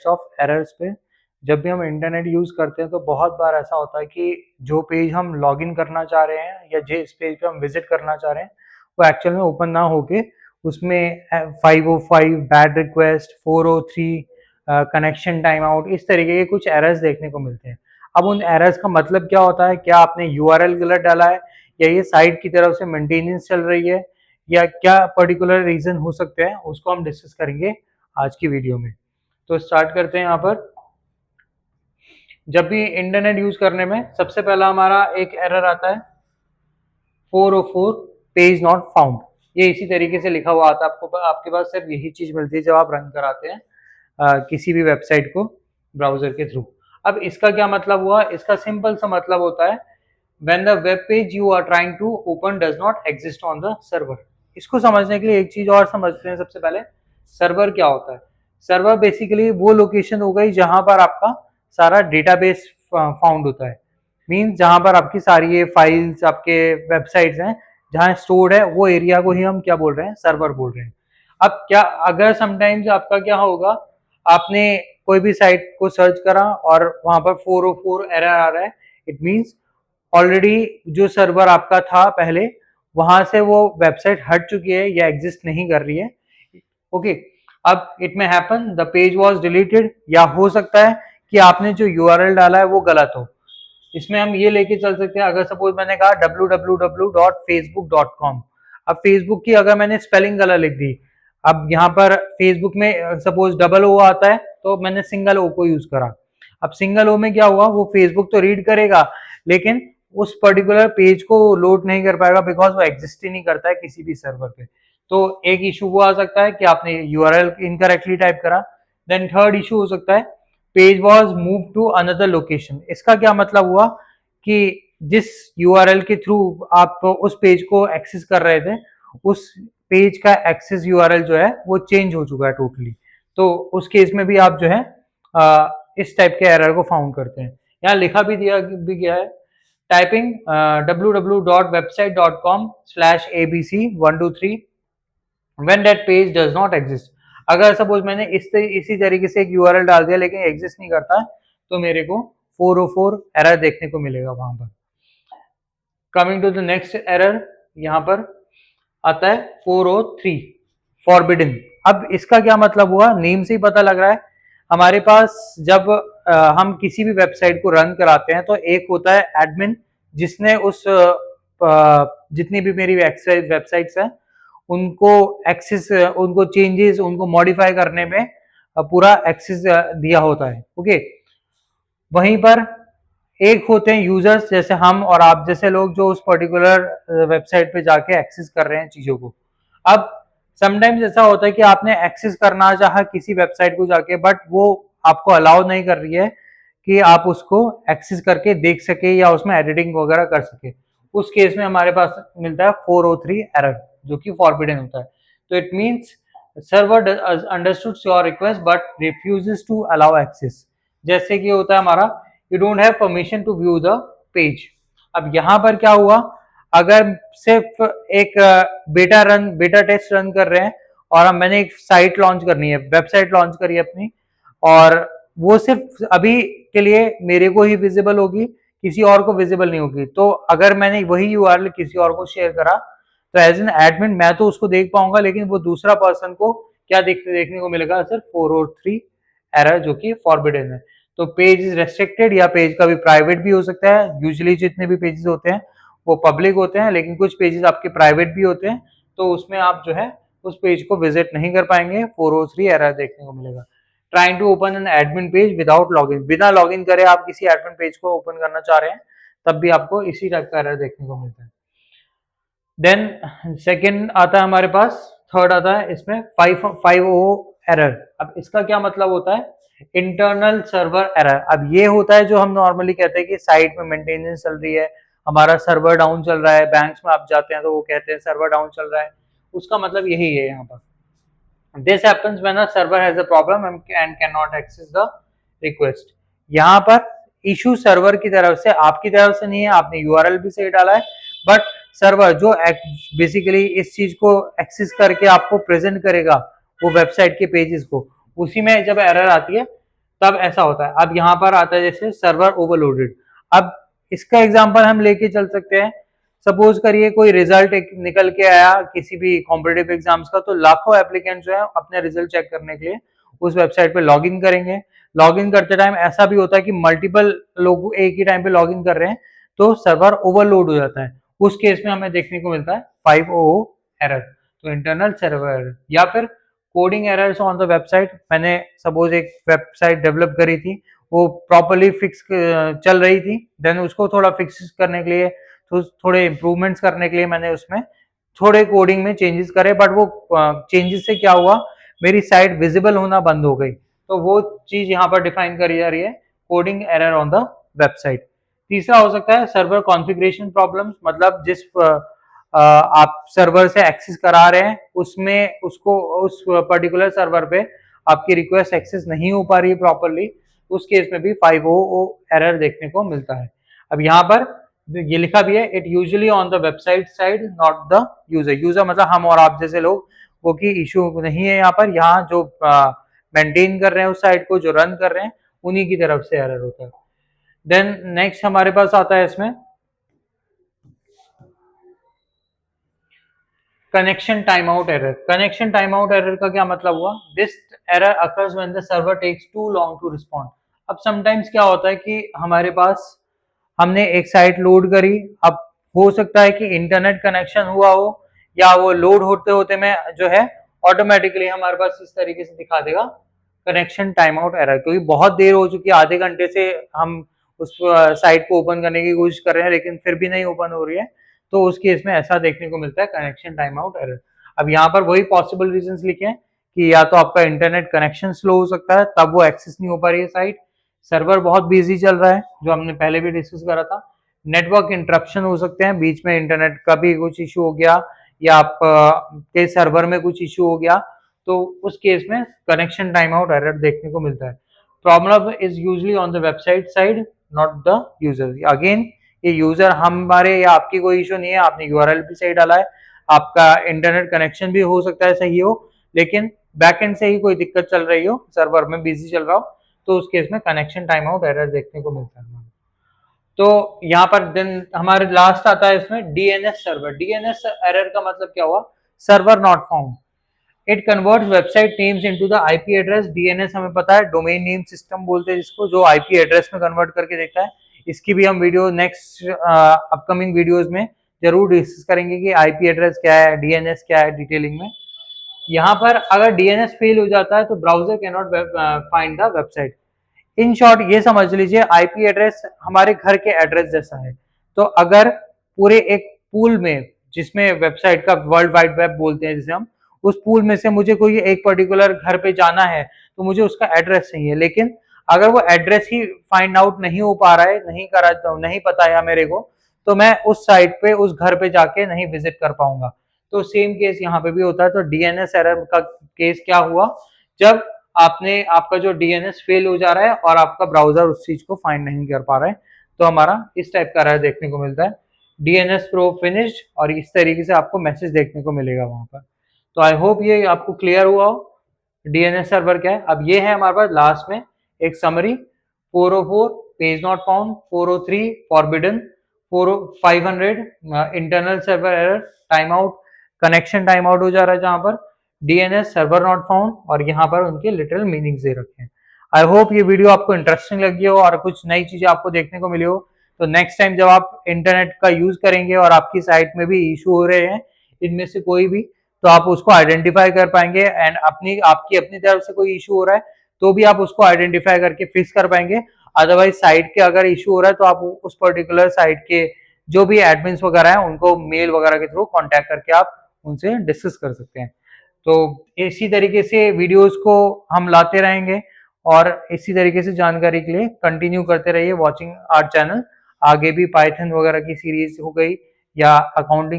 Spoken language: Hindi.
ऑफ एरर्स पे जब भी हम इंटरनेट यूज़ करते हैं तो बहुत बार ऐसा होता है कि जो पेज हम लॉगिन करना चाह रहे हैं या जिस पेज पे हम विजिट करना चाह रहे हैं वो एक्चुअल में ओपन ना होके उसमें 505 bad request 403 connection time out इस तरीके के कुछ एरर्स देखने को मिलते हैं। अब उन एरर्स का मतलब क्या होता है, क्या आपने यूआरएल गलत डाला है या ये साइट की तरफ से मेंटेनेंस चल रही है या क्या पर्टिकुलर रीजन हो सकते हैं, उसको हम डिस्कस करेंगे आज की वीडियो में। तो स्टार्ट करते हैं। यहाँ पर जब भी इंटरनेट यूज करने में सबसे पहला हमारा एक एरर आता है 404 पेज नॉट फाउंड। ये इसी तरीके से लिखा हुआ आता है, आपको आपके पास सिर्फ यही चीज मिलती है जब आप रन कराते हैं किसी भी वेबसाइट को ब्राउजर के थ्रू। अब इसका क्या मतलब हुआ, इसका सिंपल सा मतलब होता है when the web page you are trying to open does not exist on the server। इसको समझने के लिए एक चीज और समझते हैं। सबसे पहले सर्वर क्या होता है। सर्वर बेसिकली वो लोकेशन हो गई जहां पर आपका सारा डेटाबेस फाउंड होता है। मींस जहां पर आपकी सारी ये फाइल्स आपके वेबसाइट्स हैं जहां स्टोर्ड है, वो एरिया को ही हम क्या बोल रहे हैं, सर्वर बोल रहे हैं। अब क्या अगर समटाइम्स आपका क्या होगा, आपने कोई भी साइट को सर्च करा और वहां पर 404 एरर आ रहा है, इट मींस ऑलरेडी जो सर्वर आपका था पहले वहां से वो वेबसाइट हट चुकी है या एग्जिस्ट नहीं कर रही है। ओके, अब इट में happen the page was deleted, या हो सकता है कि आपने जो यूआरएल डाला है वो गलत हो। इसमें हम ये लेके चल सकते हैं, अगर सपोज मैंने कहा www.facebook.com, अब फेसबुक की अगर मैंने स्पेलिंग गलत लिख दी, अब यहाँ पर फेसबुक में सपोज डबल ओ आता है तो मैंने सिंगल ओ को यूज करा। अब सिंगल ओ में क्या हुआ, वो फेसबुक तो रीड करेगा लेकिन उस पर्टिकुलर पेज को लोड नहीं कर पाएगा बिकॉज वो एग्जिस्ट ही नहीं करता है किसी भी सर्वर पे। तो एक इशू वो आ सकता है कि आपने यूआरएल इनकरेक्टली टाइप करा। देन थर्ड इशू हो सकता है page was move to another location. इसका क्या मतलब हुआ कि जिस यूआरएल के थ्रू आप उस पेज को एक्सेस कर रहे थे, उस पेज का एक्सेस यूआरएल जो है वो चेंज हो चुका है टोटली। तो उस केस में भी आप जो है इस टाइप के एरर को फाउंड करते हैं। यहाँ लिखा भी गया है typing www.website.com/abc123 when that page does not exist। अगर सपोज मैंने इसी तरीके से एक यूआरएल डाल दिया लेकिन एग्जिस्ट नहीं करता तो मेरे को 404 एरर देखने को मिलेगा वहां पर। Coming to the next error, यहाँ पर आता है 403 फॉरबिडन। अब इसका क्या मतलब हुआ, नेम से ही पता लग रहा है। हमारे पास जब हम किसी भी वेबसाइट को रन कराते हैं तो एक होता है एडमिन जिसने उस जितनी भी मेरी वेबसाइट्स हैं उनको एक्सेस, उनको चेंजेस, उनको मॉडिफाई करने में पूरा एक्सेस दिया होता है। ओके, वहीं पर एक होते हैं यूजर्स जैसे हम और आप जैसे लोग जो उस पर्टिकुलर वेबसाइट पे जाके एक्सेस कर रहे हैं चीजों को। अब समटाइम्स ऐसा होता है कि आपने एक्सेस करना चाहा किसी वेबसाइट को जाके, बट वो आपको अलाउ नहीं कर रही है कि आप उसको एक्सेस करके देख सके या उसमें एडिटिंग वगैरह कर सके। उस केस में हमारे पास मिलता है 403 एरर जो कि फॉरबिडन होता है। तो it means server understood your request but refuses to allow access. जैसे कि होता है हमारा you don't have permission to view the page. अब यहाँ पर क्या हुआ, अगर सिर्फ एक बेटा टेस्ट रन कर रहे हैं और अब मैंने एक साइट लॉन्च करनी है, वेबसाइट लॉन्च करी है अपनी, और वो सिर्फ अभी के लिए मेरे को ही विजिबल होगी, किसी और को विजिबल नहीं होगी। तो अगर मैंने वही यूआरएल किसी और को शेयर करा तो एज एन एडमिन मैं तो उसको देख पाऊंगा लेकिन वो दूसरा पर्सन को क्या देखने को मिलेगा, सिर्फ 403 एरर जो कि फॉरबिडन है। तो पेज इज रेस्ट्रिक्टेड या पेज का भी प्राइवेट भी हो सकता है। यूजुअली जितने भी पेजेस होते हैं वो पब्लिक होते हैं लेकिन कुछ पेजेस आपके प्राइवेट भी होते हैं, तो उसमें आप जो है उस पेज को विजिट नहीं कर पाएंगे, 403 एरर देखने को मिलेगा। Trying to open an admin page without login, बिना लॉगिन करे आप किसी एडमिन पेज को ओपन करना चाह रहे हैं तब भी आपको इसी टाइप का एरर देखने को मिलता है। देन सेकेंड आता है हमारे पास, थर्ड आता है इसमें 550 एरर। अब इसका क्या मतलब होता है, इंटरनल सर्वर एरर। अब ये होता है जो हम नॉर्मली कहते हैं कि साइट में मेंटेनेंस चल रही है, हमारा सर्वर डाउन चल रहा है। बैंक्स में आप जाते हैं तो वो कहते हैं सर्वर डाउन चल रहा है, उसका मतलब यही है यहाँ पर। This happens when a server has a problem and can not access the request. यहाँ पर इशू सर्वर की तरफ से, आपकी तरफ से नहीं है, आपने यूआरएल भी सही डाला है, बट सर्वर जो बेसिकली इस चीज को एक्सेस करके आपको प्रेजेंट करेगा वो वेबसाइट के पेजेस को, उसी में जब एरर आती है तब ऐसा होता है। अब यहाँ पर आता है जैसे सर्वर ओवरलोडेड। अब इसका एग्जांपल हम लेके चल सकते हैं। सपोज करिए कोई रिजल्ट निकल के आया किसी भी कॉम्पिटेटिव एग्जाम्स का, तो लाखों एप्लीकेंट जो है अपने रिजल्ट चेक करने के लिए उस वेबसाइट पे लॉग इन करेंगे। लॉग इन करते टाइम ऐसा भी होता है कि मल्टीपल लोग एक ही टाइम पे लॉग इन कर रहे हैं, तो सर्वर ओवरलोड हो जाता है। उस केस में हमें देखने को मिलता है 500 एरर, तो इंटरनल सर्वर एरर। या फिर coding errors on the website. मैंने सपोज एक वेबसाइट डेवलप करी थी, वो प्रॉपरली फिक्स चल रही थी, देन उसको थोड़ा फिक्स करने के लिए, तो थोड़े इम्प्रूवमेंट्स करने के लिए मैंने उसमें थोड़े कोडिंग में चेंजेस करे, बट वो चेंजेस से क्या हुआ, मेरी साइट विजिबल होना बंद हो गई। तो वो चीज यहाँ पर डिफाइन करी जा रही है, coding error on the website. तीसरा हो सकता है सर्वर कॉन्फ़िगरेशन प्रॉब्लम्स, मतलब जिस आप सर्वर से एक्सेस करा रहे हैं उसमें उसको उस पर्टिकुलर सर्वर पे आपकी रिक्वेस्ट एक्सेस नहीं हो पा रही है प्रॉपरली, उस केस में भी 500 एरर देखने को मिलता है। अब यहाँ पर ये लिखा भी है, it usually on the website side not the user. User मतलब हम और आप जैसे लोग, वो की इशू नहीं है यहाँ पर। यहाँ जो मेंटेन कर रहे हैं उस साइट को, जो रन कर रहे हैं, उन्हीं की तरफ से एरर होता है। देन नेक्स्ट हमारे पास आता है इसमें connection time out error. Connection time out error का क्या मतलब हुआ, this error occurs when the server takes too long to respond. अब समटाइम्स क्या होता है कि हमारे पास हमने एक साइट लोड करी, अब हो सकता है कि इंटरनेट कनेक्शन हुआ हो, या वो लोड होते होते में जो है ऑटोमेटिकली हमारे पास इस तरीके से दिखा देगा कनेक्शन टाइम आउट एरर, क्योंकि बहुत देर हो चुकी है, आधे घंटे से हम उस साइट को ओपन करने की कोशिश कर रहे हैं लेकिन फिर भी नहीं ओपन हो रही है, तो उस केस में ऐसा देखने को मिलता है कनेक्शन टाइम आउट एरर। अब यहाँ पर वही पॉसिबल रीजंस लिखे हैं कि या तो आपका इंटरनेट कनेक्शन स्लो हो सकता है, तब वो एक्सेस नहीं हो पा रही है साइट, सर्वर बहुत बिजी चल रहा है जो हमने पहले भी डिस्कस करा था, नेटवर्क इंटरप्शन हो सकते हैं, बीच में इंटरनेट का भी कुछ इशू हो गया, या आप के सर्वर में कुछ इशू हो गया, तो उस केस में कनेक्शन टाइम आउट एरर देखने को मिलता है। Problem is usually on the website side not the user. Again ये यूजर हमारे या आपकी कोई इशू नहीं है, आपने यूआरएल भी सही डाला है, आपका इंटरनेट कनेक्शन भी हो सकता है सही हो, लेकिन बैकएंड से ही कोई दिक्कत चल रही हो, सर्वर में बिजी चल रहा हो, तो उस केस में कनेक्शन टाइम आउट एरर देखने को मिलता है। तो यहाँ पर देन हमारे लास्ट आता है इसमें डीएनएस सर्वर। डीएनएस एरर का मतलब क्या हुआ, server not found. It converts website names into the IP address. DNS हमें पता है, डोमेन नेम सिस्टम बोलते हैं जिसको, जो आईपी एड्रेस में कन्वर्ट करके देता है। इसकी भी हम वीडियो नेक्स्ट अपकमिंग वीडियोस में जरूर डिस्कस करेंगे कि आईपी एड्रेस क्या है, डीएनएस क्या है डिटेलिंग में। यहाँ पर अगर डीएनएस फेल हो जाता है तो browser can not find the website. In short ये समझ लीजिए आईपी एड्रेस हमारे घर के एड्रेस जैसा है। तो अगर पूरे एक पूल में, जिसमें वेबसाइट का वर्ल्ड वाइड वेब बोलते हैं जिसे हम, उस पूल में से मुझे कोई एक पर्टिकुलर घर पे जाना है तो मुझे उसका एड्रेस चाहिए, लेकिन अगर वो एड्रेस ही फाइंड आउट नहीं हो पा रहा है, नहीं करा, नहीं पता है मेरे को, तो मैं उस साइट पे उस घर पे जाके नहीं विजिट कर पाऊंगा। तो सेम केस यहाँ पे भी होता है। तो डीएनएस एरर का केस क्या हुआ, जब आपने आपका जो डीएनएस फेल हो जा रहा है और आपका ब्राउजर उस चीज को फाइंड नहीं कर पा रहा है, तो हमारा इस टाइप का एरर देखने को मिलता है, डीएनएस प्रो फिनिश्ड, और इस तरीके से आपको मैसेज देखने को मिलेगा वहां पर। तो आई होप ये आपको क्लियर हुआ हो डीएनएस सर्वर क्या है। अब ये है हमारे पास लास्ट में एक summary, 404 page not found, 403 forbidden, 500 internal server error, time out, connection time out हो जा रहा है जहां पर, डीएनएस सर्वर नॉट फाउंड, और यहाँ पर उनके लिटरल मीनिंग्स दे रखे हैं। आई होप ये वीडियो आपको इंटरेस्टिंग लगी हो और कुछ नई चीजें आपको देखने को मिली हो। तो नेक्स्ट टाइम जब आप इंटरनेट का यूज करेंगे और आपकी साइट में भी इशू हो रहे हैं इनमें से कोई भी, तो आप उसको आइडेंटिफाई कर पाएंगे, एंड आपकी अपनी तरफ से कोई इशू हो रहा है तो भी आप उसको आइडेंटिफाई करके फिक्स कर पाएंगे। अदरवाइज साइट के अगर इशू हो रहा है तो आप उस पर्टिकुलर साइट के जो भी एडमिन्स वगैरह हैं उनको मेल वगैरह के थ्रू कॉन्टेक्ट करके आप उनसे डिस्कस कर सकते हैं। तो इसी तरीके से वीडियोस को हम लाते रहेंगे, और इसी तरीके से जानकारी के लिए कंटिन्यू करते रहिए वॉचिंग आवर चैनल। आगे भी पाइथन वगैरह की सीरीज हो गई या अकाउंटिंग